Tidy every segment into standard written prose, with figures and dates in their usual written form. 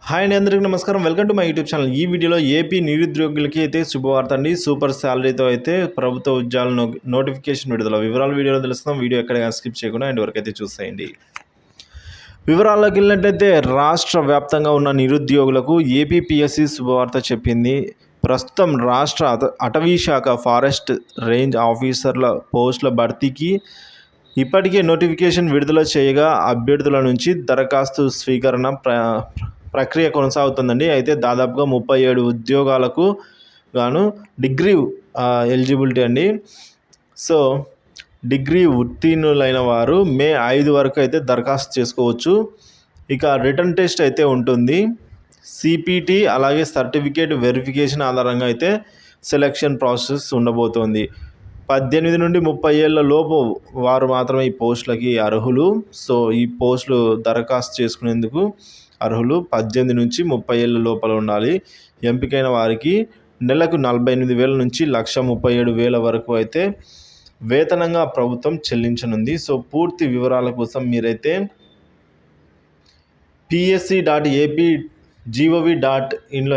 Hi అండి, అందరికీ నమస్కారం. Welcome to my YouTube channel. ఈ వీడియోలో ఏపీ నిరుద్యోగులకి అయితే శుభవార్త అండి. సూపర్ శాలరీతో అయితే ప్రభుత్వ ఉద్యోగాల నోటిఫికేషన్ విడుదల. వివరాలు వీడియోలో తెలుసుకుందాం. వీడియో ఎక్కడ స్కిప్ చేయకుండా ఎండ్ వరకు అయితే చూసేయండి. వివరాల్లోకి వెళ్ళినట్లయితే రాష్ట్ర వ్యాప్తంగా ఉన్న నిరుద్యోగులకు ఏపీపీఎస్సీ శుభవార్త చెప్పింది. ప్రస్తుతం రాష్ట్ర అటవీ శాఖ ఫారెస్ట్ రేంజ్ ఆఫీసర్ల పోస్టుల భర్తీకి ఇప్పటికే నోటిఫికేషన్ విడుదల చేయగా అభ్యర్థుల నుంచి దరఖాస్తు స్వీకరణ ప్రక్రియ కొనసాగుతుందండి. అయితే దాదాపుగా 37 ఉద్యోగాలకు గాను డిగ్రీ ఎలిజిబిలిటీ అండి. సో డిగ్రీ ఉత్తీర్ణులైన వారు మే 5 వరకు అయితే దరఖాస్తు చేసుకోవచ్చు. ఇక రిటర్న్ టెస్ట్ అయితే ఉంటుంది. సిపిటి అలాగే సర్టిఫికేట్ వెరిఫికేషన్ ఆధారంగా అయితే సెలక్షన్ ప్రాసెస్ ఉండబోతోంది. 18 నుండి 30 ఏళ్ల లోపు వారు మాత్రమే ఈ పోస్టులకి అర్హులు. సో ఈ పోస్టులు దరఖాస్తు చేసుకునేందుకు అర్హులు 18 నుంచి 30 ఏళ్ల లోపల ఉండాలి. ఎంపికైన వారికి నెలకు 48,000 నుంచి 1,37,000 వరకు అయితే వేతనంగా ప్రభుత్వం చెల్లించనుంది. సో పూర్తి వివరాల కోసం మీరైతే psc.ap.gov.in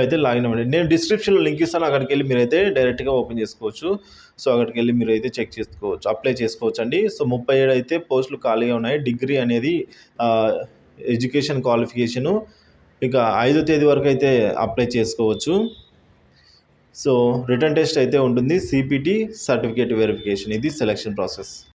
అయితే లాగిన్ అవ్వండి. నేను డిస్క్రిప్షన్లో లింక్ ఇస్తాను, అక్కడికి వెళ్ళి మీరైతే డైరెక్ట్గా ఓపెన్ చేసుకోవచ్చు. సో అక్కడికి వెళ్ళి మీరు అయితే చెక్ చేసుకోవచ్చు, అప్లై చేసుకోవచ్చు అండి. సో 37 అయితే పోస్టులు ఖాళీగా ఉన్నాయి. డిగ్రీ అనేది ఎడ్యుకేషన్ క్వాలిఫికేషను. ఇక 5వ తేదీ వరకు అయితే అప్లై చేసుకోవచ్చు. సో రిటర్న్ టెస్ట్ అయితే ఉంటుంది. సిపిటి సర్టిఫికేట్ వెరిఫికేషన్, ఇది సెలక్షన్ ప్రాసెస్.